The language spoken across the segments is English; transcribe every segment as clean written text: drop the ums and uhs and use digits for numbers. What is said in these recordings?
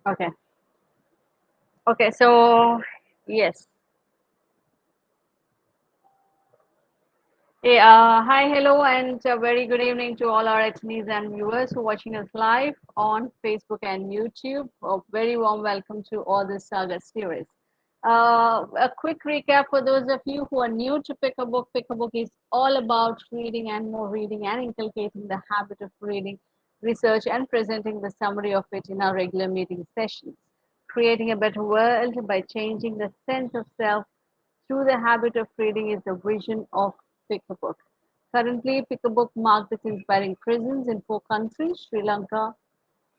Okay. Okay. So, yes. Hey, hi, hello, and a very good evening to all our attendees and viewers who are watching us live on Facebook and YouTube. A very warm welcome to all this Saga series. A quick recap for those of you who are new to Pick a Book. Pick a Book is all about reading and more reading and inculcating the habit of reading, research, and presenting the summary of it in our regular meeting sessions. Creating a better world by changing the sense of self through the habit of reading is the vision of Pick a Book. Currently, Pick a Book marks its inspiring presence in four countries: Sri Lanka,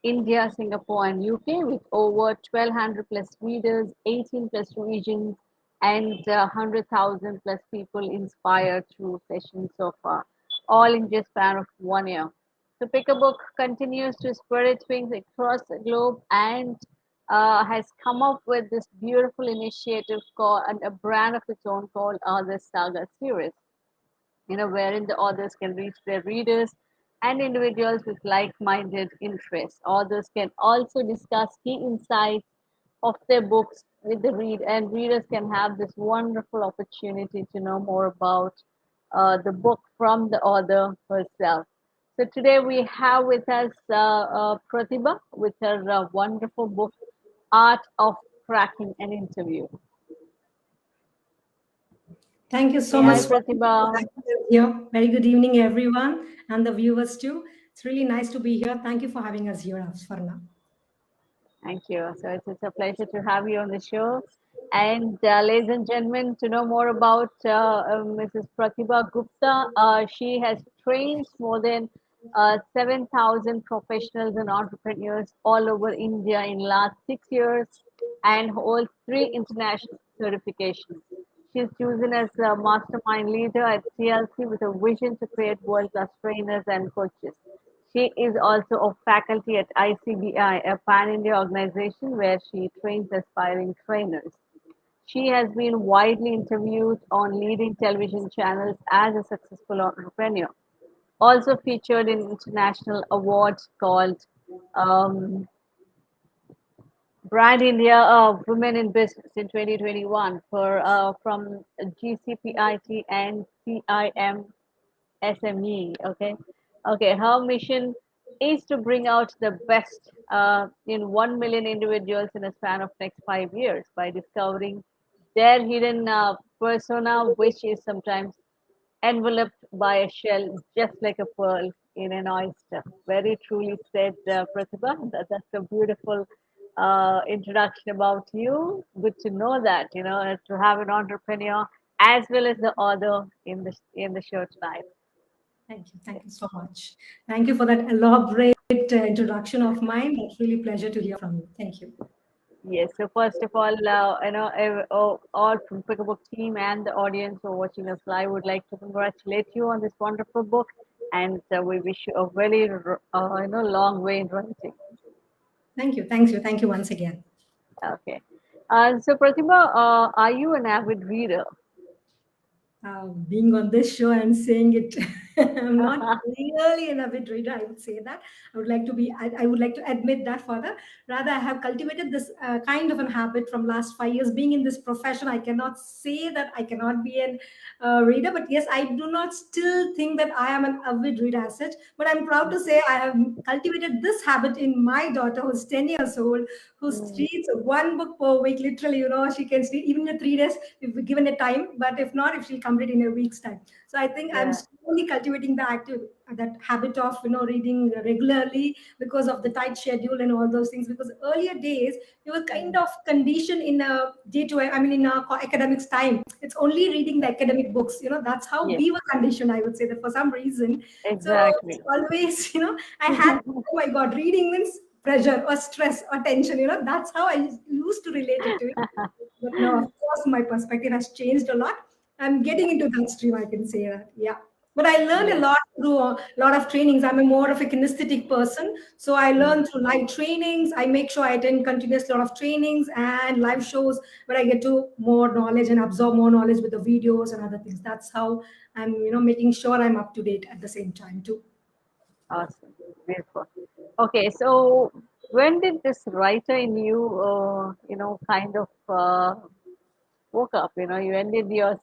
India, Singapore, and UK, with over 1,200 plus readers, 18 plus regions, and 100,000 plus people inspired through sessions so far, all in just span of 1 year. So Pick a Book continues to spread its wings across the globe and has come up with this beautiful initiative called and a brand of its own called the Saga series, wherein the authors can reach their readers and individuals with like-minded interests. Authors can also discuss key insights of their books with the and readers can have this wonderful opportunity to know more about the book from the author herself. So today we have with us Prathiba with her wonderful book, Art of Cracking an Interview. Thank you so Hey, much hi for Prathiba. here. Very good evening, everyone, and the viewers too. It's really nice to be here. Thank you for having us here, Asfarna. Thank you. So it's a pleasure to have you on the show. And ladies and gentlemen, to know more about Mrs. Prathiba Gupta, she has trained more than 7,000 professionals and entrepreneurs all over India in last 6 years and holds three international certifications. She is chosen as a mastermind leader at TLC with a vision to create world-class trainers and coaches. She is also a faculty at ICBI, a pan-India organization where she trains aspiring trainers. She has been widely interviewed on leading television channels as a successful entrepreneur. Also featured in international awards called um, Brand India Women in Business in 2021 for from GCPIT and CIM SME. Okay, okay. Her mission is to bring out the best in 1 million individuals in a span of next 5 years by discovering their hidden persona, which is sometimes enveloped by a shell, just like a pearl in an oyster. Very truly said, Pratibha. That's a beautiful introduction about you. Good to know that to have an entrepreneur as well as the author in the show tonight. Thank you. Thank you so much. Thank you for that elaborate introduction of mine. It's really a pleasure to hear from you. Thank you. Yes. So first of all, all from Pickabook team and the audience who are watching us live would like to congratulate you on this wonderful book, and we wish you a very long way in writing. Thank you. Thank you. Thank you once again. Okay. So Pratibha, are you an avid reader? Being on this show and saying it, I'm not really an avid reader. I would say that. I would like to be. I would like to admit that further. Rather, I have cultivated this kind of an habit from last 5 years. Being in this profession, I cannot say that I cannot be an reader. But yes, I do not still think that I am an avid reader as such. But I'm proud to say I have cultivated this habit in my daughter, who's 10 years old, who Mm, reads one book per week. Literally, she can read even in 3 days if we given a time. But if not, if she'll complete in a week's time. So I think I'm yeah. slowly cultivating that habit of reading regularly because of the tight schedule and all those things. Because earlier days we were kind Mm, of conditioned in a day to I mean in a academics time. It's only reading the academic books. That's how yes. we were conditioned. I would say that for some reason. So it's Exactly. always I had, oh my god, reading means pressure or stress or tension. That's how I used to relate it to it. But now, of course, my perspective has changed a lot. I'm Yeah. getting into that stream, I can say that. Yeah. But I learned a Yes. lot through a lot of trainings. I'm a more of a kinesthetic person. So I Mm. learn through live trainings. I make sure I attend continuous lot of trainings and live shows where I get to more knowledge and absorb more knowledge with the videos and other things. That's how I'm, making sure I'm up to date at the same time too. Awesome. Beautiful. Okay. So when did this writer in you, kind of woke up? You ended your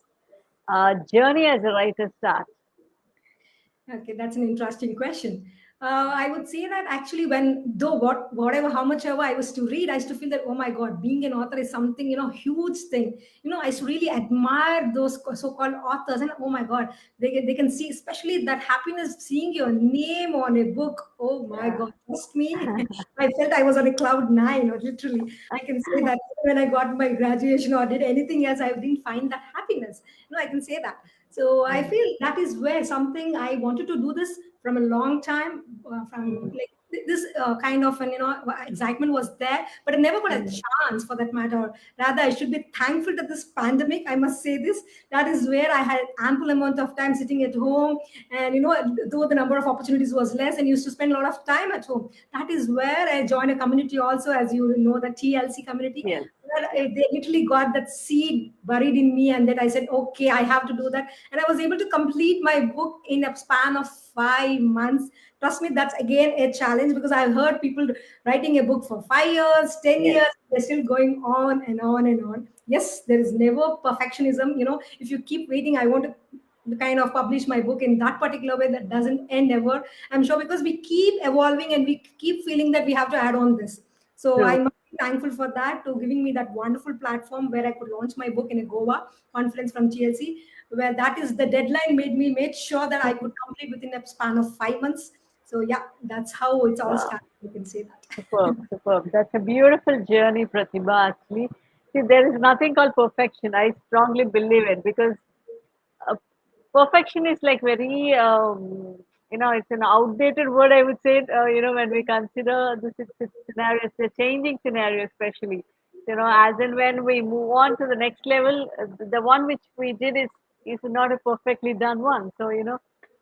journey as a writer start. Okay, that's an interesting question. I would say that actually, when though whatever how much ever I was to read, I used to feel that, oh my god, being an author is something, huge thing. I used to really admire those so-called authors, and oh my god, they can see, especially that happiness seeing your name on a book. Oh my Yeah. god, trust me, I felt I was on a cloud nine, or literally, I can say that when I got my graduation or did anything else, I didn't find that happiness. I can say that. So I Mm, feel that is where something I wanted to do this from a long time, from mm, like this kind of an excitement was there, but I never got a mm. chance for that matter. Rather, I should be thankful to this pandemic. I must say this. That is where I had ample amount of time sitting at home, and though the number of opportunities was less, and used to spend a lot of time at home. That is where I joined a community also, as you know, the TLC community, Yes. where Yes. they literally got that seed buried in me, and that I said, okay, I have to do that, and I was able to complete my book in a span of 5 months. Trust me, that's again a challenge, because I've heard people writing a book for 5 years, 10 Yes. years, they're still going on and on and on. Yes, there is never perfectionism. If you keep waiting, I want to kind of publish my book in that particular way, that doesn't end ever. I'm sure, because we keep evolving and we keep feeling that we have to add on this. So I True. must be thankful for that, to giving me that wonderful platform where I could launch my book in a Goa conference from TLC, where that is the deadline made sure that I could complete within a span of 5 months. So yeah, that's how it's all Wow. started. You can say that. Superb. Superb. That's a beautiful journey, Pratibha. Actually, see, there is nothing called perfection. I strongly believe it because uh, perfection is like very it's an outdated word, I would say. When we consider the scenarios, the changing scenario, especially, as and when we move on to the next level, the one which we did is not a perfectly done one. So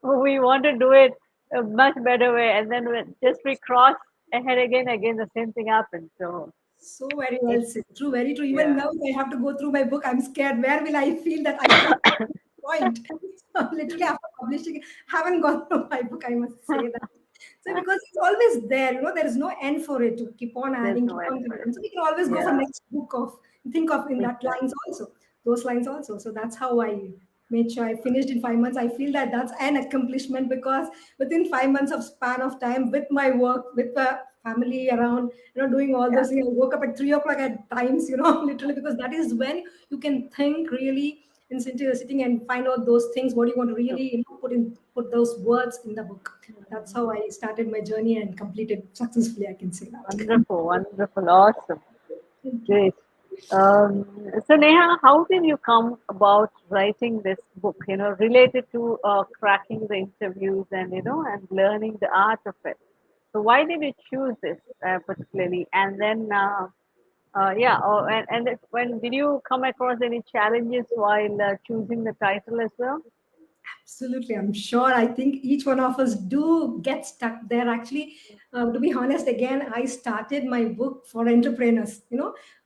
we want to do it a much better way, and then just we cross ahead again, the same thing happens. So So very well it's said. True, very true. Even yeah, now, if I have to go through my book, I'm scared. Where will I feel that I should have got to this point? So literally, after publishing, it, haven't gone through my book. I must say that. So because it's always there, there is no end for it to keep on there's adding, no keep end on for it. content. So we can always go for Yeah, next book of think of in that lines exactly. also, those lines also. So that's how I made sure I finished in 5 months. I feel that that's an accomplishment, because within 5 months of span of time, with my work, with the family around, doing all Yeah. those things, I woke up at 3 o'clock at times, literally, because that is when you can think really in sitting and find out those things, what you want to really, put those words in the book. That's how I started my journey and completed successfully, I can say that. Wonderful, wonderful, awesome, Thank you. great. So Neha, how did you come about writing this book? Related to cracking the interviews and and learning the art of it. So why did you choose this particularly? And then, yeah, when did you come across any challenges while choosing the title as well? Absolutely, I'm sure. I think each one of us do get stuck there. Actually, to be honest, again, I started my book for entrepreneurs.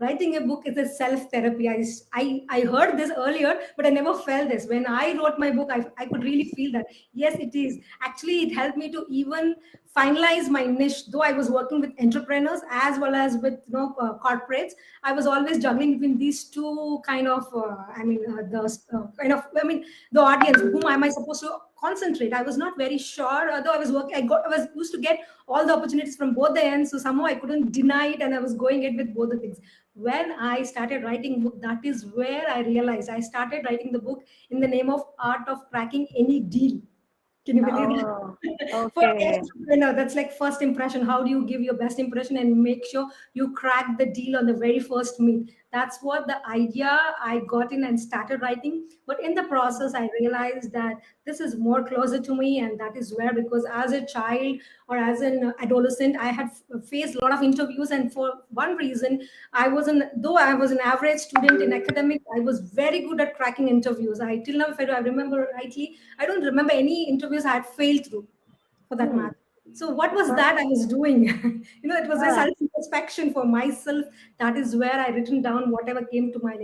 Writing a book is a self therapy. I heard this earlier, but I never felt this. When I wrote my book, I could really feel that. Yes, it is. Actually, it helped me to even finalize my niche. Though I was working with entrepreneurs as well as with corporates, I was always juggling between these two kind of. The audience, whom am I supposed to concentrate? I was not very sure, although I was working, I was used to get all the opportunities from both the ends, so somehow I couldn't deny it, and I was going it with both the things. When I started writing book, that is where I realized I started writing the book in the name of art of cracking any deal. Can you believe Oh, that? For okay. any entrepreneur, that's like first impression. How do you give your best impression and make sure you crack the deal on the very first meet? That's what the idea I got in and started writing. But in the process, I realized that this is more closer to me, and that is where, because as a child or as an adolescent, I had faced a lot of interviews, and for one reason, though I was an average student in academics, I was very good at cracking interviews. I till now, if I remember rightly, I don't remember any interviews I had failed through, for that Hmm. matter. So what was that I was doing? It was a Ah, self introspection for myself. That is where I written down whatever came to my,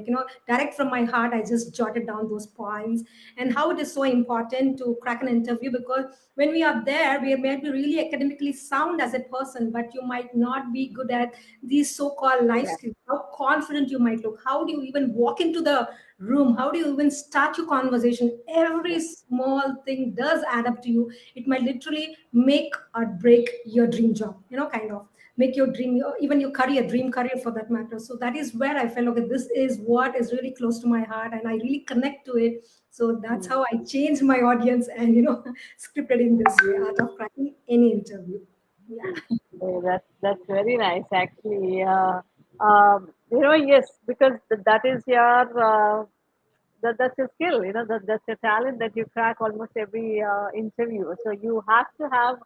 direct from my heart. I just jotted down those points, and how it is so important to crack an interview, because when we are there, we may be really academically sound as a person, but you might not be good at these so-called life yeah, skills. How confident you might look. How do you even walk into the room? How do you even start your conversation? yeah, Every small thing does add up to you. It might literally make or break your dream job, kind of make your dream, even your career, dream career for that matter. So that is where I felt, okay, this is what is really close to my heart and I really connect to it. So that's mm, how I changed my audience and, scripted in this way, art of cracking any interview. Yeah. that's very nice, actually. Yes, because that is your that's your skill. That's your talent that you crack almost every interview. So you have to have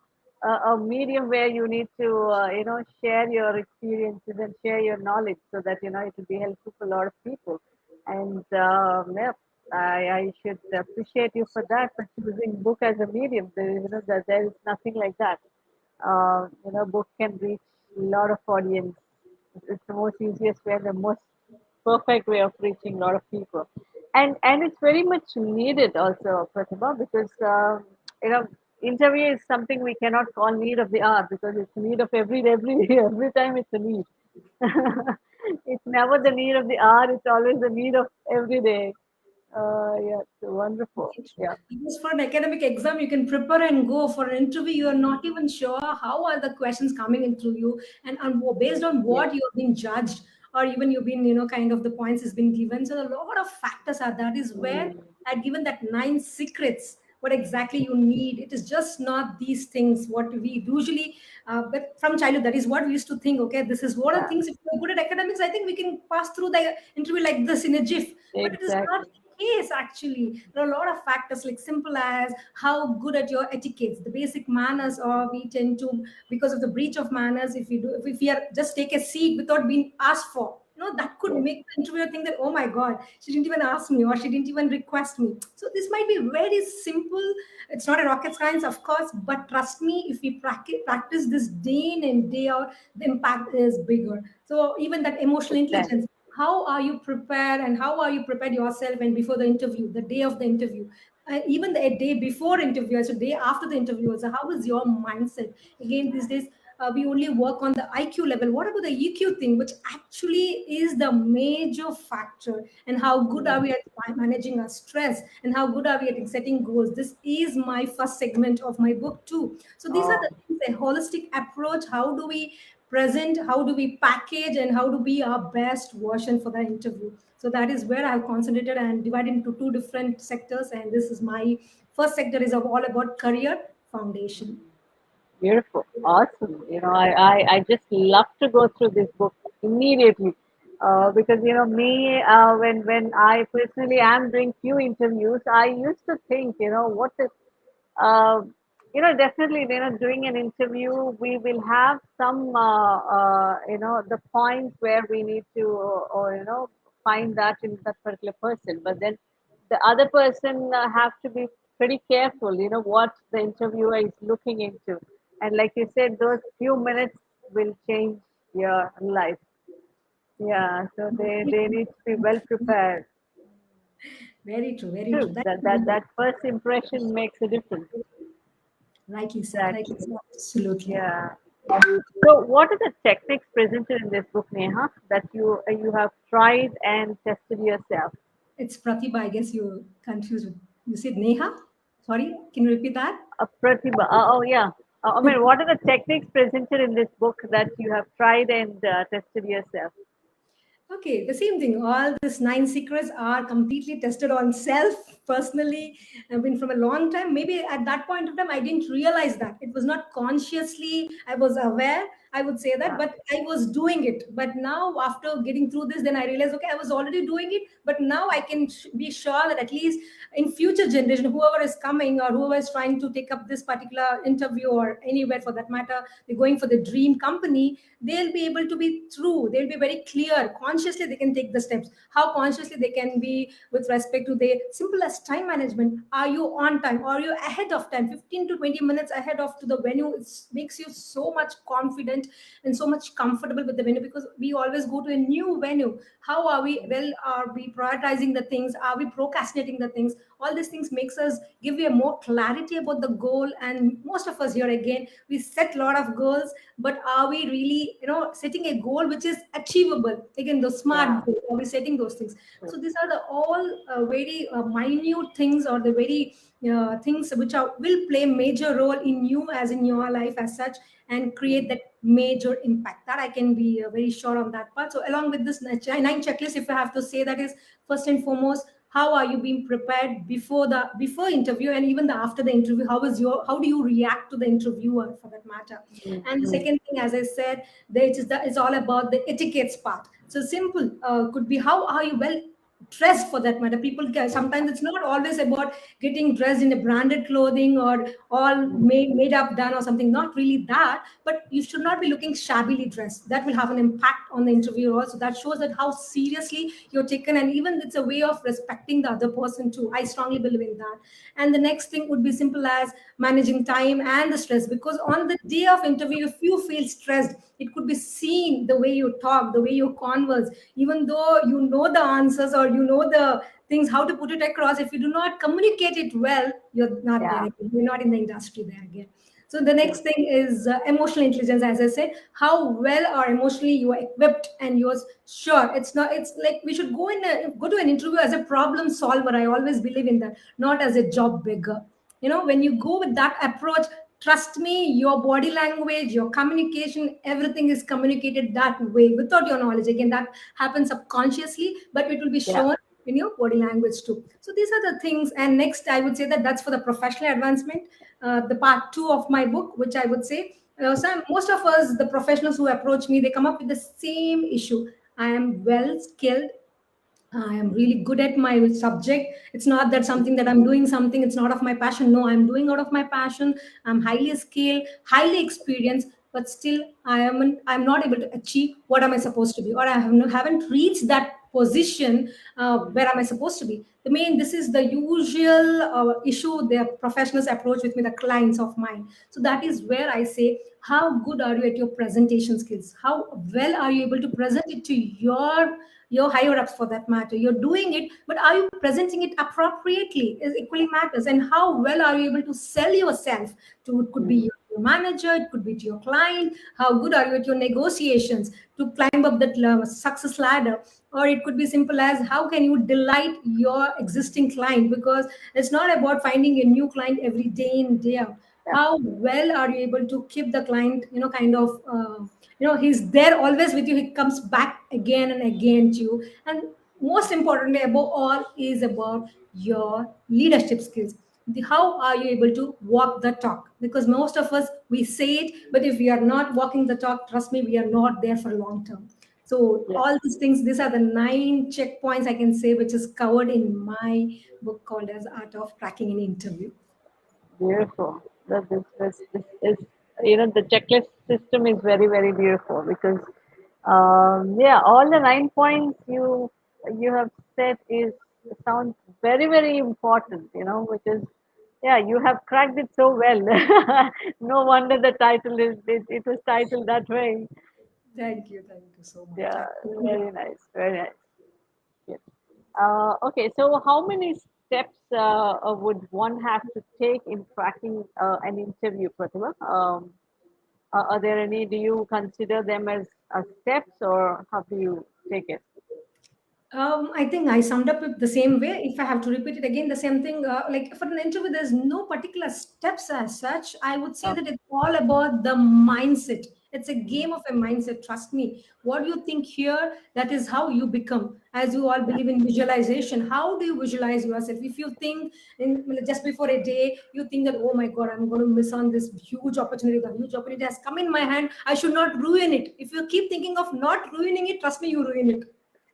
a medium where you need to share your experiences and share your knowledge, so that it will be helpful for a lot of people. And yeah, I should appreciate you for that, for choosing book as a medium. That there is nothing like that. Book can reach a lot of audience. It's the most easiest way, the most perfect way of reaching a lot of people, and it's very much needed also, Pratibha, because you know interview is something we cannot call need of the hour, because it's a need of every every time it's a need. It's never the need of the hour. It's always the need of every day. Yeah, so wonderful. Yeah, Because for an academic exam, you can prepare and go. For an interview, you are not even sure how are the questions coming into you, and based on yeah, what you have been judged, or even you've been, kind of the points has been given. So a lot of factors are. That is where mm, I've given that nine secrets. What exactly you need? It is just not these things. What we usually, but from childhood, that is what we used to think. Okay, this is what are the yeah, things. If we're good at academics, I think we can pass through the interview like this in a jiff. But it is not exactly. case. Actually, there are a lot of factors, like simple as how good at your etiquettes, the basic manners, or we tend to, because of the breach of manners, if we are just take a seat without being asked for, that could Yes, make the interviewer think that, oh my god, she didn't even ask me, or she didn't even request me. So this might be very simple. It's not a rocket science, of course, but trust me, if we practice this day in and day out, the impact is bigger. So even that emotional exactly. intelligence, how are you prepared, and how are you prepared yourself and before the interview, the day of the interview, even the a day before interview, so day after the interview, so how is your mindset? Again, these days, we only work on the IQ level. What about the EQ thing, which actually is the major factor? And how good are Mm, we at managing our stress, and how good are we at setting goals? This is my first segment of my book too. So these are the oh, things, a holistic approach. How do we present, how do we package, and how to be our best version for the interview? So that is where I've concentrated and divided into two different sectors, and this is my first sector is all about career foundation. beautiful, awesome. I just love to go through this book immediately, because me, when I personally am doing few interviews, I used to think, what is uh, definitely, doing an interview, we will have some, the points where we need to, or, find that in that particular person. But then the other person have to be pretty careful, what the interviewer is looking into. And like you said, those few minutes will change your life. Yeah, so they need to be well prepared. Very true, very true. True, That's that first impression makes a difference. rightly said, rightly Exactly. said, absolutely. Yeah. So, what are the techniques presented in this book, Neha, that you have tried and tested yourself? It's Prathiba. I guess you confused with, you said Neha. Sorry, can you repeat that? Prathiba. Oh, yeah. I mean, what are the techniques presented in this book that you have tried and tested yourself? Okay, the same thing. All these nine secrets are completely tested on self personally. I've been from a long time. Maybe at that point of time, I didn't realize that. It was not consciously, I was aware, I would say that, Yeah. but I was doing it. But now, after getting through this, then I realized, okay, I was already doing it. But now I can be sure that at least in future generation, whoever is coming or whoever is trying to take up this particular interview or anywhere for that matter, they're going for the dream company, they'll be able to be true, they'll be very clear, consciously they can take the steps, how consciously they can be with respect to the simple as time management. Are you on time, are you ahead of time, 15 to 20 minutes ahead of to the venue? It makes you so much confident and so much comfortable with the venue, because we always go to a new venue. How are we, well, are we prioritizing the things, are we procrastinating the things? All these things makes us give you a more clarity about the goal. And most of us here, again, we set a lot of goals, but are we really, setting a goal which is achievable? Again, the Yeah. smart goal, are we setting those things? True. So these are the all very minute things, or the very things which will play major role in you as in your life as such, and create Mm. that major impact. That I can be very sure on that part. So along with this nine checklist, if I have to say, that is first and foremost, how are you being prepared before the before interview, and even the after the interview, how do you react to the interviewer, for that matter? Mm. And the Mm. second thing, as I said, there is that is all about the etiquettes part. So simple could be, how are you well dressed, for that matter? People can, sometimes it's not always about getting dressed in a branded clothing, or all Mm. made up done or something, not really that, but you should not be looking shabbily dressed. That will have an impact on the interview also. That shows that how seriously you're taken, and even it's a way of respecting the other person too. I strongly believe in that. And the next thing would be simple as managing time and the stress, because on the day of interview, if you feel stressed, it could be seen the way you talk, the way you converse. Even though you know the answers, or you know the things, how to put it across, if you do not communicate it well, you're not there Yeah. again, you're not in the industry there again. So the next True. thing is emotional intelligence. As I said, how well or emotionally you are equipped, and you're sure. It's not. It's like we should go to an interview as a problem solver. I always believe in that, not as a job beggar. When you go with that approach, trust me, your body language, your communication, everything is communicated that way without your knowledge. Again, that happens subconsciously, but it will be Yeah. shown in your body language too. So these are the things. And next, I would say that that's for the professional advancement. The part two of my book, which I would say, most of us, the professionals who approach me, they come up with the same issue. I am well skilled, I am really good at my subject. It's not that something that I'm doing something, it's not of my passion. No, I'm doing out of my passion. I'm highly skilled, highly experienced, but still I'm not able to achieve what am I supposed to be, or haven't reached that position where am I supposed to be. The main This is the usual issue the professionals approach with me, the clients of mine. So that is where I say, how good are you at your presentation skills? How well are you able to present it to your higher ups, for that matter? You're doing it, but are you presenting it appropriately? Is equally matters. And how well are you able to sell yourself to, it could be Mm. your manager, it could be to your client? How good are you at your negotiations to climb up that success ladder? Or it could be simple as, how can you delight your existing client? Because it's not about finding a new client every day in day out. Yeah. How well are you able to keep the client, kind of he's there always with you, he comes back again and again to you. And most importantly, above all, is about your leadership skills. How are you able to walk the talk? Because most of us, we say it, but if we are not walking the talk, trust me, we are not there for long term. So Yes. all these things, these are the 9 checkpoints I can say, which is covered in my book called as Art of Cracking an Interview. Beautiful. This is, the checklist system is very, very beautiful because, yeah, all the 9 points you have said is sounds very, very important, which is, yeah, you have cracked it so well. No wonder the title it was titled that way. Thank you so much. Yeah, very nice, very nice. Yes. Okay, so how many steps would one have to take in cracking an interview, Prathiba? Are there any? Do you consider them as steps, or how do you take it? I think I summed up it the same way. If I have to repeat it again, the same thing. Like for an interview, there's no particular steps as such. I would say that Okay. it's all about the mindset. It's a game of a mindset. Trust me. What you think here, that is how you become. As you all Yeah. believe in visualization, how do you visualize yourself? If you think just before a day, you think that, oh my God, I'm going to miss on this huge opportunity. The huge opportunity has come in my hand. I should not ruin it. If you keep thinking of not ruining it, trust me, you ruin it.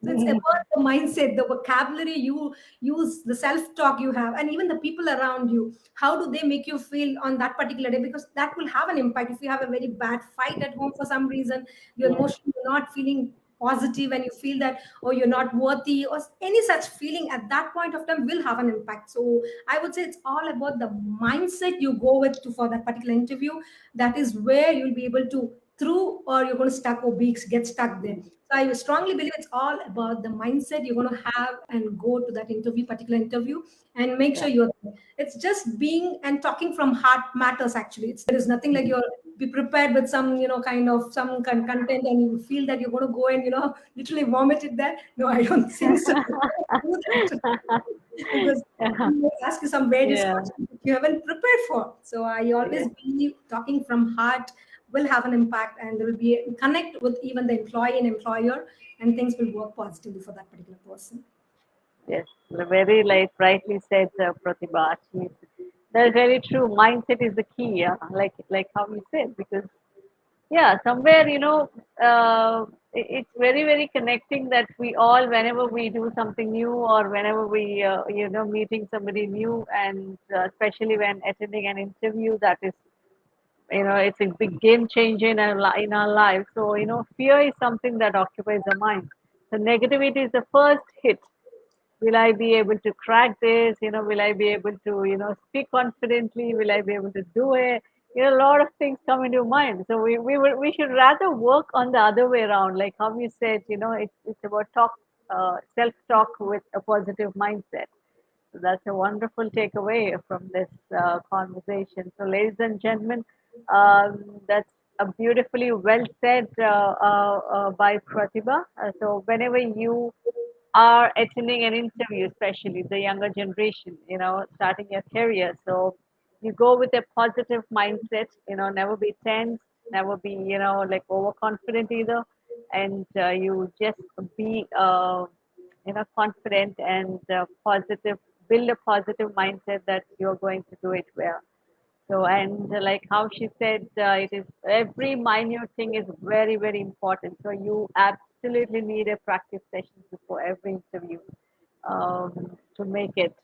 So it's about the mindset, the vocabulary you use, the self-talk you have, and even the people around you. How do they make you feel on that particular day? Because that will have an impact. If you have a very bad fight at home for some reason, your Yes. emotion, you're not feeling positive, and you feel that, oh, you're not worthy, or any such feeling at that point of time will have an impact. So I would say it's all about the mindset you go with to for that particular interview. That is where you'll be able to through, or you're going to stuck or be get stuck there. So I strongly believe it's all about the mindset you're going to have and go to that interview, particular interview, and make Yeah. sure you're there. It's just being and talking from heart matters actually. There is nothing like you're be prepared with some, kind of some content, and you feel that you're going to go and, literally vomit it there. No, I don't think so. Do that. Because Yeah. you may ask you some various Yeah. questions that you haven't prepared for. So I Yeah. always believe talking from heart will have an impact, and there will be a connect with even the employee and employer, and things will work positively for that particular person. Yes. Very like rightly said, Pratibha. Actually, that's very true. Mindset is the key. Yeah. Like how you said, because yeah, somewhere it's very very connecting that we all, whenever we do something new, or whenever we meeting somebody new, and especially when attending an interview, that is, it's a big game changer in our lives. So fear is something that occupies the mind. So negativity is the first hit. Will I be able to crack this? Will I be able to speak confidently? Will I be able to do it? A lot of things come into mind. So we should rather work on the other way around, like how you said. It's about self talk with a positive mindset. So that's a wonderful takeaway from this conversation. So, ladies and gentlemen, that's a beautifully well said by Pratibha. So, whenever you are attending an interview, especially the younger generation, starting your career, so you go with a positive mindset. Never be tense, never be like overconfident either, and you just be confident and positive, build a positive mindset that you're going to do it well. So, and like how she said, it is every minute thing is very very important. So you absolutely need a practice session before every interview to make it.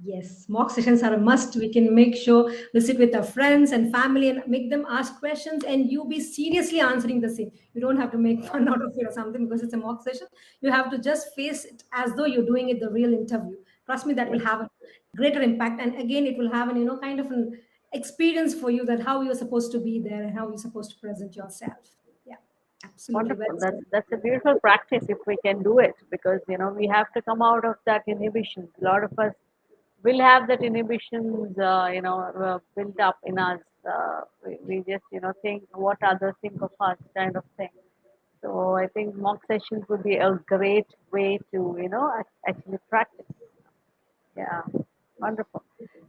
Yes, mock sessions are a must. We can make sure we sit with our friends and family and make them ask questions, and you be seriously answering the same. You don't have to make fun out of it or something because it's a mock session. You have to just face it as though you're doing it the real interview. Trust me, that will Yes, have a greater impact. And again, it will have an, kind of an experience for you, that how you're supposed to be there and how you're supposed to present yourself. Yeah, absolutely. Well wonderful. That's said. that's a beautiful practice if we can do it, because we have to come out of that inhibition. A lot of us will have that inhibitions, built up in us. We just think what others think of us, kind of thing. So I think mock sessions would be a great way to actually practice. Yeah, wonderful.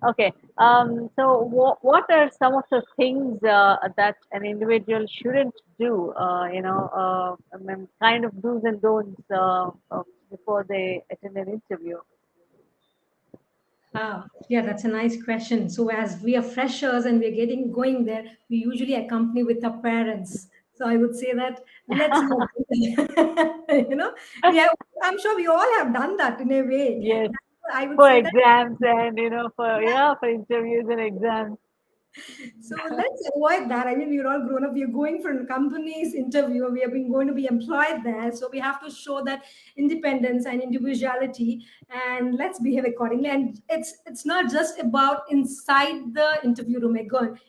Okay, so what are some of the things that an individual shouldn't do? I mean, kind of do's and don'ts before they attend an interview. Ah, yeah, that's a nice question. So as we are freshers and we're getting going there, we usually accompany with our parents. So I would say that let's not do that. We have. I'm sure we all have done that in a way. Yes, I would for say that. exams and for interviews and exams. So let's avoid that. I mean, we're all grown up. We're going for a company's interview. We have been going to be employed there. So we have to show that independence and individuality, and let's behave accordingly. And it's not just about inside the interview room.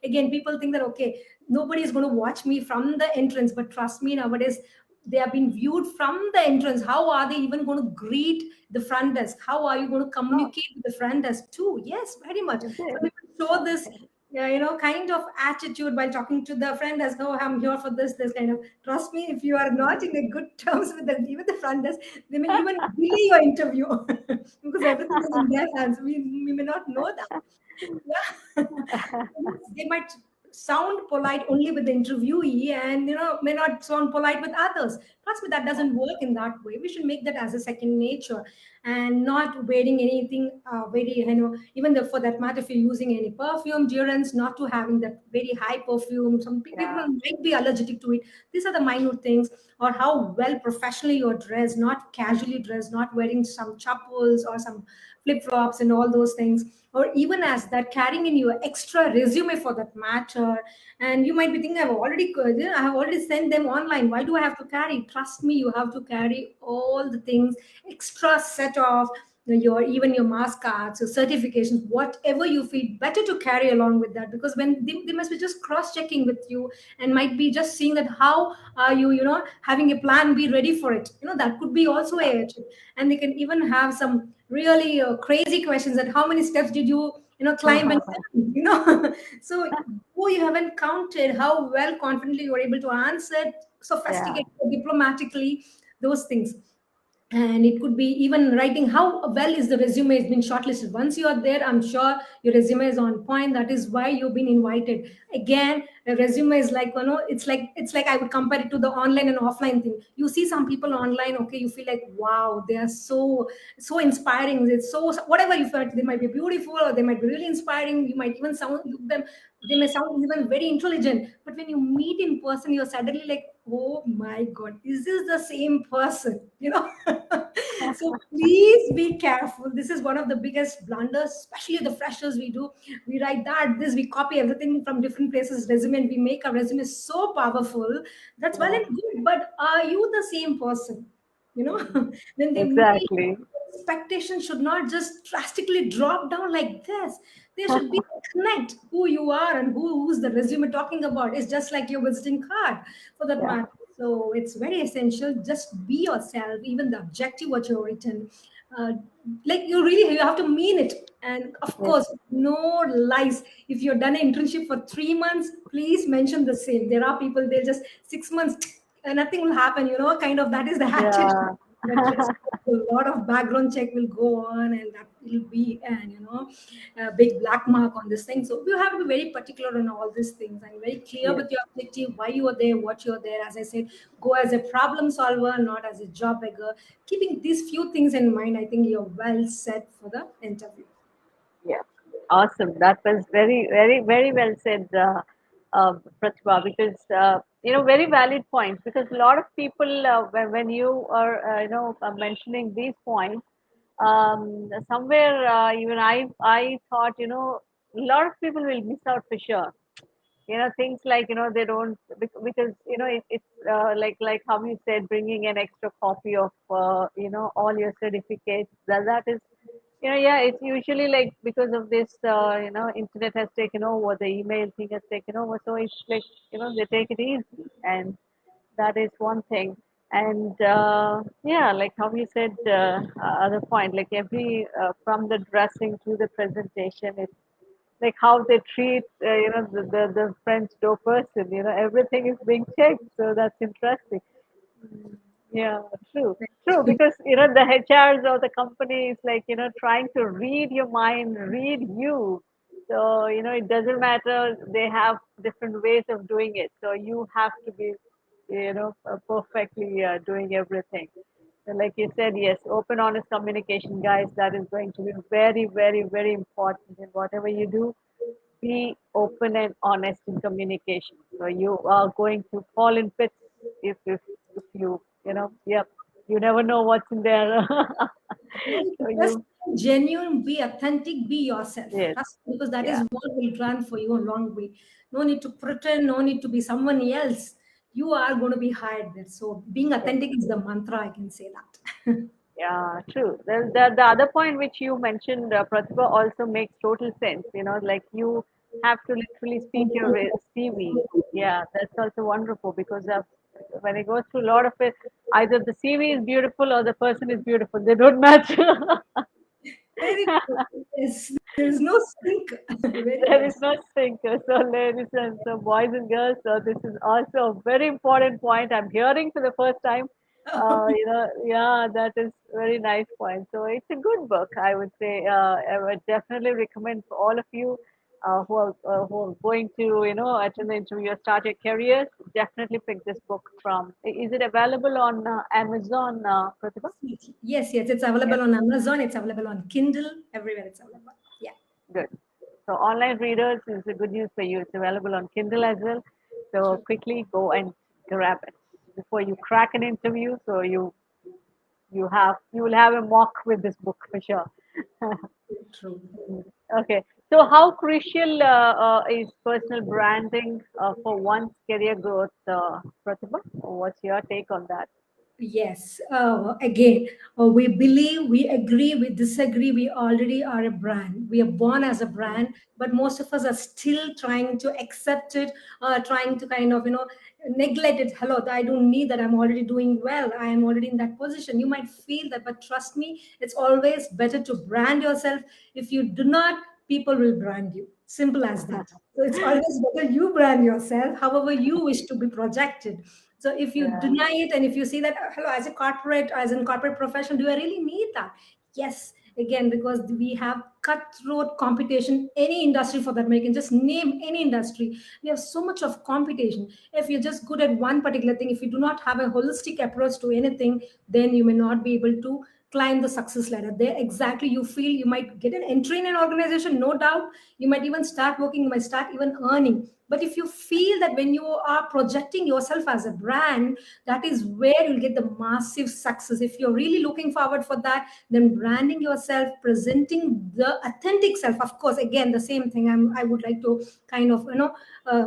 Again, people think that okay, nobody is going to watch me from the entrance, but trust me, nowadays they are being viewed from the entrance. How are they even going to greet the front desk? How are you going to Oh, communicate with the front desk too? Yes, very much. is So it? we will show this, yeah, kind of attitude while talking to the friend as, oh, I'm here for this kind of. Trust me, if you are not in a good terms with even the front desk, they may even delay your interview because everything is in their hands. We may not know that. Yeah. They might sound polite only with the interviewee, and may not sound polite with others. Trust me, that doesn't work in that way. We should make that as a second nature, and not wearing anything very, even for that matter, if you're using any perfume, deodorants, not to having that very high perfume. Some people Yeah, might be allergic to it. These are the minute things. Or how well professionally you're dressed, not casually dressed, not wearing some chappals or some flip flops and all those things. Or even as that, carrying in your extra resume for that matter. And you might be thinking, I have already sent them online. Why do I have to carry? Trust me, you have to carry all the things, extra set of your, even your mask cards, your certifications, whatever you feel better to carry along with that, because when they must be just cross checking with you, and might be just seeing that how are you, having a plan B ready for it. That could be also a tip. And they can even have some really crazy questions, that how many steps did you, climb and climb, so who you haven't counted, how well confidently you are able to answer, yeah, sophisticated, diplomatically, those things. And it could be even writing how well is the resume has been shortlisted. Once you are there, I'm sure your resume is on point. That is why you've been invited. Again, a resume is like, it's like I would compare it to the online and offline thing. You see some people online, okay, you feel like, wow, they are so inspiring. It's whatever you felt, they might be beautiful, or they might be really inspiring. You might even sound them, they may sound even very intelligent, but when you meet in person, you're suddenly like, oh my god, is this the same person, so please be careful. This is one of the biggest blunders, especially the freshers. We do, we write that this, we copy everything from different places resume, and we make our resume so powerful. That's well yeah. and good, but are you the same person, Mm, when they meet? exactly. Expectations should not just drastically drop down like this. There should be a connect who you are and who's the resume talking about. It's just like your visiting card for that Yeah, matter. So it's very essential. Just be yourself, even the objective what you've written. Uh, like you have to mean it. And of yes, course, no lies. If you've done an internship for 3 months, please mention the same. There are people, they'll just 6 months, nothing will happen, kind of, that is the attitude. yeah, But trust me, a lot of background check will go on, and that will be an, a big black mark on this thing. So you have to be very particular on all these things, and very clear yes, with your objective, why you are there, what you're there. As I said, go as a problem solver, not as a job beggar. Keeping these few things in mind, I think you're well set for the interview. yeah. Awesome. That was very, very, very well said, Prathiba, because, very valid points. Because a lot of people, when you are, mentioning these points, somewhere even I thought, a lot of people will miss out for sure. Things like, they don't, because, it's like how you said, bringing an extra copy of, all your certificates. That is, yeah, it's usually like because of this, internet has taken over, the email thing has taken over. So it's like, they take it easy. And that is one thing. And yeah, like how you said, other point, like every, from the dressing to the presentation, it's like how they treat, the French door person, everything is being checked. So that's interesting. Mm, yeah, true. True, because the HRs or the company is like, trying to read your mind, read you. So, it doesn't matter. They have different ways of doing it. So you have to be, perfectly doing everything. So like you said, yes, open, honest communication, guys, that is going to be very, very, very important in whatever you do. Be open and honest in communication. So you are going to fall in pits if you, yep, you never know what's in there. Right. So Just you, be genuine, be authentic, be yourself. yes, Trust me, because that is yeah, what will run for you a long way. No need to pretend, no need to be someone else. You are going to be hired there. So being yes. authentic is the mantra, I can say that. Yeah, true. The other point which you mentioned, Pratibha, also makes total sense. Like you have to literally speak your CV. Yeah, that's also wonderful because when I go through a lot of it, either the CV is beautiful or the person is beautiful. They don't match. Very true. Yes, there is no sync. Very There well. is no sync. So, ladies and so boys and girls, so this is also a very important point. I'm hearing for the first time. Yeah, that is very nice point. So it's a good book, I would say. I would definitely recommend for all of you. who are going to attend the interview or start your careers, definitely pick this book from. Is it available on Amazon, Pratibha? Yes, yes, it's Yes, available on Amazon, it's available on Kindle, everywhere it's available. Yeah, good. So online readers is a good news for you. It's available on Kindle as well. So true, quickly go and grab it before you crack an interview. So you will have a mock with this book for sure. true. Okay. So how crucial is personal branding for one's career growth, Pratibha? What's your take on that? Yes, again, we believe, we agree, we disagree. We already are a brand. We are born as a brand, but most of us are still trying to accept it, trying to kind of, neglect it. Hello, I don't need that. I'm already doing well. I am already in that position. You might feel that, but trust me, it's always better to brand yourself. If you do not, people will brand you. Simple as that. So it's always better you brand yourself, however you wish to be projected. So if you Yeah. deny it and if you see that, hello, as a corporate, as in corporate profession, do I really need that? Yes, again, because we have cutthroat competition, any industry for that matter. You can just name any industry. We have so much of competition. If you're just good at one particular thing, if you do not have a holistic approach to anything, then you may not be able to climb the success ladder. There exactly you feel you might get an entry in an organization, no doubt. You might even start working, you might start even earning. But if you feel that when you are projecting yourself as a brand, that is where you'll get the massive success. If you're really looking forward for that, then branding yourself, presenting the authentic self. Of course, again, the same thing. I would like to kind of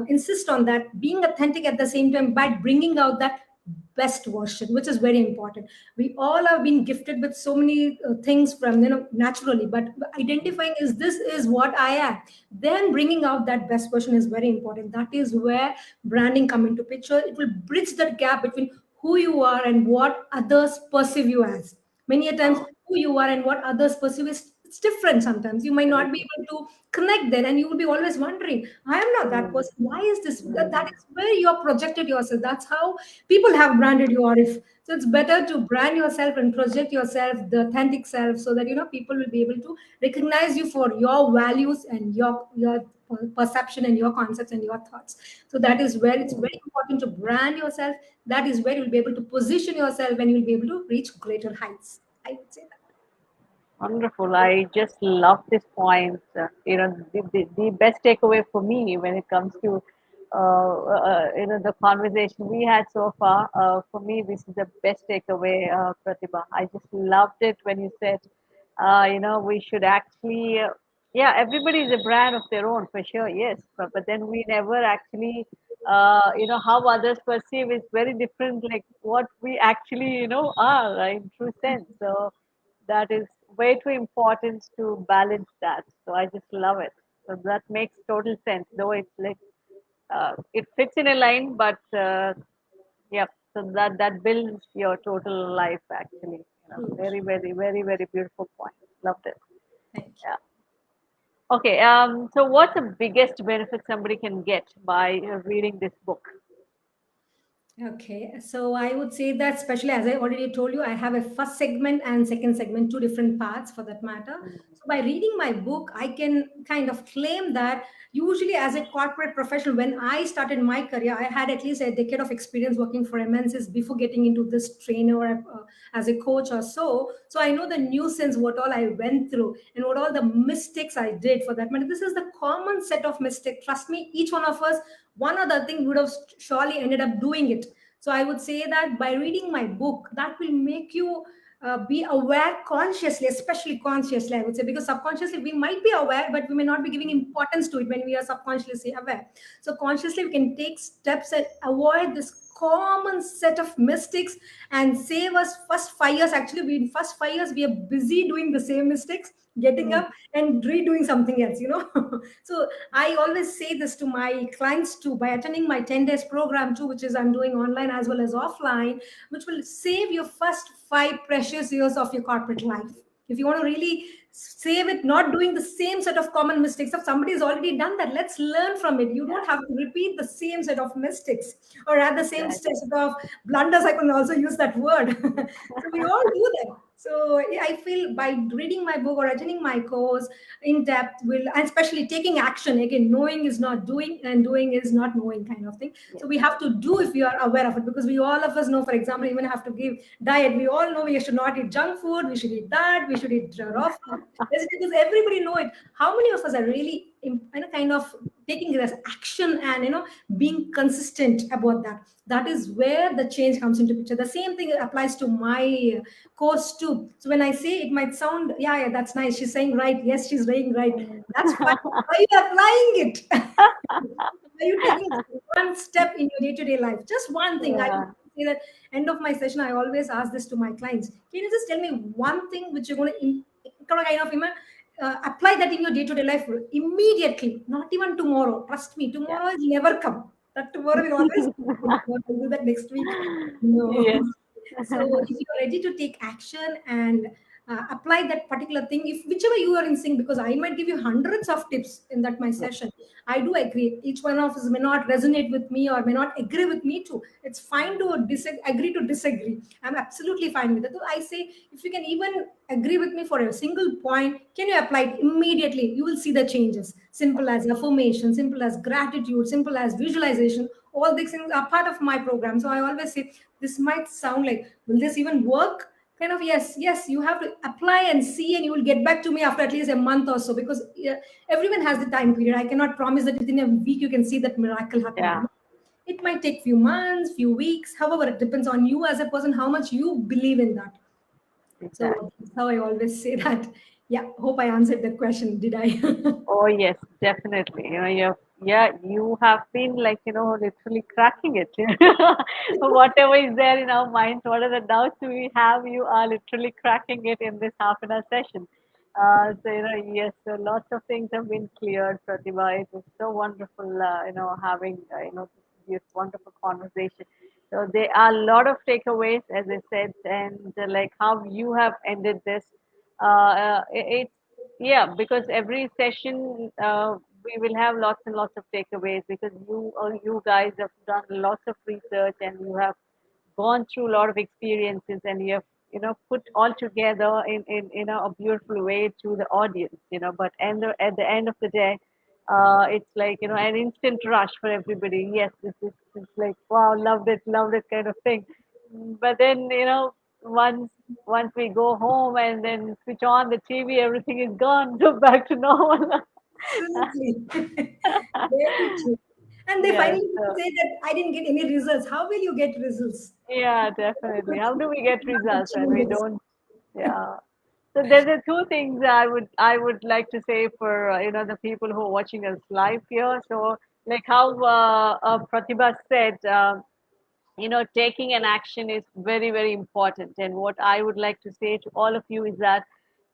insist on that, being authentic at the same time by bringing out that best version, which is very important. We all have been gifted with so many things from naturally, but identifying is this is what I am, then bringing out that best version is very important. That is where branding come into picture. It will bridge that gap between who you are and what others perceive you as. Many a times who you are and what others perceive is it's different. Sometimes you might not be able to connect there and you will be always wondering, I am not that Mm, person, why is this? That mm, is where you are projected yourself. That's how people have branded you. Or if so, it's better to brand yourself and project yourself, the authentic self, so that people will be able to recognize you for your values and your perception and your concepts and your thoughts. So that is where it's mm. very important to brand yourself. That is where you'll be able to position yourself and you'll be able to reach greater heights, I would say that. Wonderful. I just love this point. The best takeaway for me when it comes to the conversation we had so far. For me, this is the best takeaway, Pratibha. I just loved it when you said, we should actually, yeah, everybody is a brand of their own for sure. Yes, but then we never actually, how others perceive is very different. Like what we actually, are in true sense. So that is way too important to balance that. So I just love it. So that makes total sense. Though it's like it fits in a line, but yeah. So that builds your total life actually. True. Very very very very beautiful point. Loved it. Thank you. Yeah. Okay. So what's the biggest benefit somebody can get by reading this book? Okay, so I would say that, especially as I already told you, I have a first segment and second segment, two different parts for that matter. So by reading my book, I can kind of claim that usually as a corporate professional, when I started my career, I had at least a decade of experience working for MNCs before getting into this trainer as a coach or so. So I know the nuisance, what all I went through and what all the mistakes I did for that matter. This is the common set of mistakes. Trust me, each one of us one other thing would have surely ended up doing it. So I would say that by reading my book, that will make you be aware consciously, especially consciously, I would say, because subconsciously we might be aware, but we may not be giving importance to it when we are subconsciously aware. So consciously we can take steps and avoid this common set of mistakes and save us first 5 years. Actually, we in first 5 years we are busy doing the same mistakes, getting Mm, up and redoing something else. So I always say this to my clients too, by attending my 10 days program too, which is I'm doing online as well as offline, which will save your first 5 precious years of your corporate life. If you want to really save it, not doing the same set of common mistakes. If somebody has already done that, let's learn from it. You don't Yeah, have to repeat the same set of mistakes or at the same set exactly. of blunders. I can also use that word. So we all do that. So yeah, I feel by reading my book or attending my course in depth will, and especially taking action, again, knowing is not doing and doing is not knowing, kind of thing. So Yes. we have to do if we are aware of it, because we all of us know, for example, even have to give diet, we all know we should not eat junk food, we should eat that, we should eat raw food, vegetables, everybody know it. How many of us are really kind of taking it as action and being consistent about that? That is where the change comes into picture. The same thing applies to my course too. So when I say, it might sound, yeah, yeah, that's nice, she's saying right, yes, she's saying right, Mm. that's fine. Are you applying it? Are you taking one step in your day-to-day life? Just one thing. I Yeah, say that end of my session, I always ask this to my clients. Can you just tell me one thing which you're going to kind of apply that in your day-to-day life immediately, not even tomorrow. Trust me, yeah. tomorrow is never come. That tomorrow will always come. I'll do that next week. No. Yes. So if you're ready to take action and apply that particular thing, if whichever you are in sync, because I might give you hundreds of tips in that my Yes. session. I do agree. Each one of us may not resonate with me or may not agree with me too. It's fine to agree to disagree. I'm absolutely fine with it. So I say, if you can even agree with me for a single point, can you apply it immediately? You will see the changes. Simple as affirmation, simple as gratitude, simple as visualization. All these things are part of my program. So I always say, this might sound like, will this even work? Kind of, yes, yes, you have to apply and see, and you will get back to me after at least a month or so, because yeah, everyone has the time period. I cannot promise that within a week you can see that miracle Yeah, happening. It might take few months, few weeks, however, it depends on you as a person, how much you believe in that. So exactly. that's how I always say that. Yeah, hope I answered that question. Did I? Oh, yes, definitely. Yeah, you have been like, literally cracking it. Whatever is there in our minds, what are the doubts we have, you are literally cracking it in this half an hour session. So, yes, so lots of things have been cleared, Pratibha. It was so wonderful, having, this wonderful conversation. So there are a lot of takeaways, as I said, and like how you have ended this. It's yeah, because every session we will have lots and lots of takeaways because you guys have done lots of research and you have gone through a lot of experiences and you have put all together in a beautiful way to the audience. But at the end of the day, it's like an instant rush for everybody. Yes, this is it's like wow, loved it kind of thing. But then once once we go home and then switch on the TV, everything is gone. So back to normal. Absolutely. Very true. And they Yes. finally say that I didn't get any results. How will you get results? Yeah, definitely. How do we get Nothing results when we changes. don't? Yeah. So there's the two things I would like to say for the people who are watching us live here. So like how Pratibha said, taking an action is very, very important. And what I would like to say to all of you is that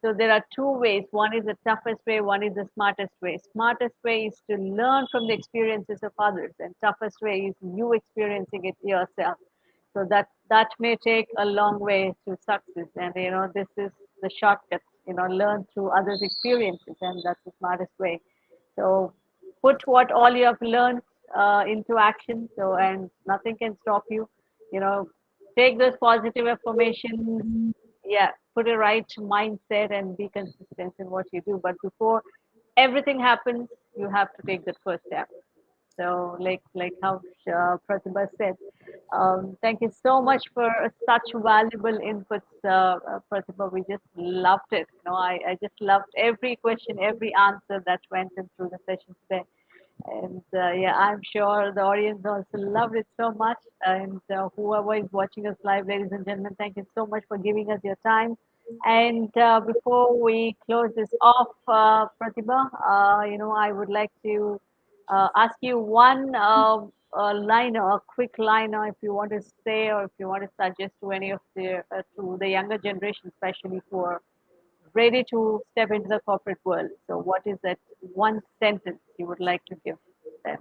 so there are two ways. One is the toughest way, one is the smartest way. Smartest way is to learn from the experiences of others, and toughest way is you experiencing it yourself. So that may take a long way to success. And this is the shortcut, learn through others' experiences, and that's the smartest way. So put what all you have learned into action. So and nothing can stop you. You know, take those positive affirmations. Yeah, put a right mindset and be consistent in what you do. But before everything happens, you have to take that first step. So, like how Pratibha said, thank you so much for such valuable inputs, Pratibha. We just loved it. I just loved every question, every answer that went in through the session today. And yeah, I'm sure the audience also loved it so much. And whoever is watching us live, ladies and gentlemen, thank you so much for giving us your time. And before we close this off, Pratibha, I would like to ask you one liner, a quick liner, if you want to say or if you want to suggest to any of the younger generation, especially who are ready to step into the corporate world. So, what is that one sentence you would like to give them?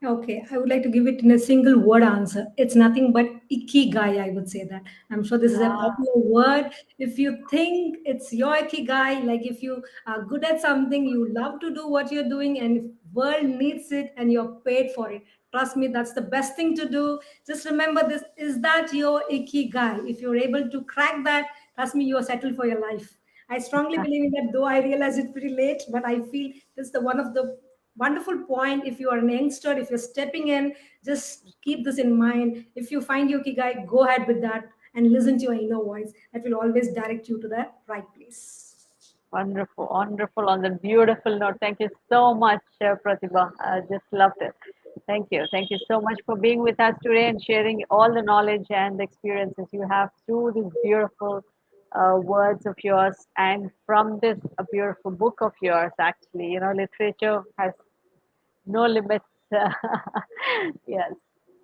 Okay, I would like to give it in a single word answer. It's nothing but ikigai, I would say that. I'm sure this is a Ah, popular word. If you think it's your ikigai, like if you are good at something, you love to do what you're doing, and if world needs it and you're paid for it, trust me, that's the best thing to do. Just remember this, is that your ikigai? If you're able to crack that, trust me, you are settled for your life. I strongly believe in that, though I realize it pretty late, but I feel this is the one of the wonderful point. If you are a youngster, if you're stepping in, just keep this in mind. If you find your kigai, go ahead with that and listen to your inner voice. That will always direct you to the right place. wonderful, wonderful. On the beautiful note, thank you so much, Pratibha. I just loved it. Thank you. Thank you so much for being with us today and sharing all the knowledge and the experiences you have through these beautiful words of yours and from this a beautiful book of yours. Actually, literature has no limits. Yes.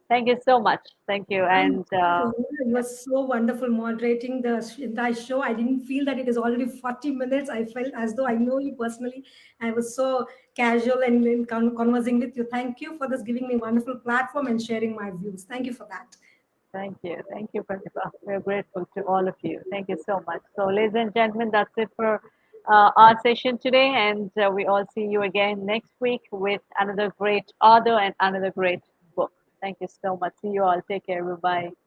Thank you so much. Thank you. And And it was so wonderful moderating the entire show. I didn't feel that it is already 40 minutes. I felt as though I know you personally. I was so casual and in conversing with you. Thank you for this giving me wonderful platform and sharing my views. Thank you for that. thank you. Thank you, Pratibha. We're grateful to all of you. Thank you so much. So, ladies and gentlemen, that's it for our session today. And we all see you again next week with another great author and another great book. Thank you so much. See you all. Take care. Bye bye.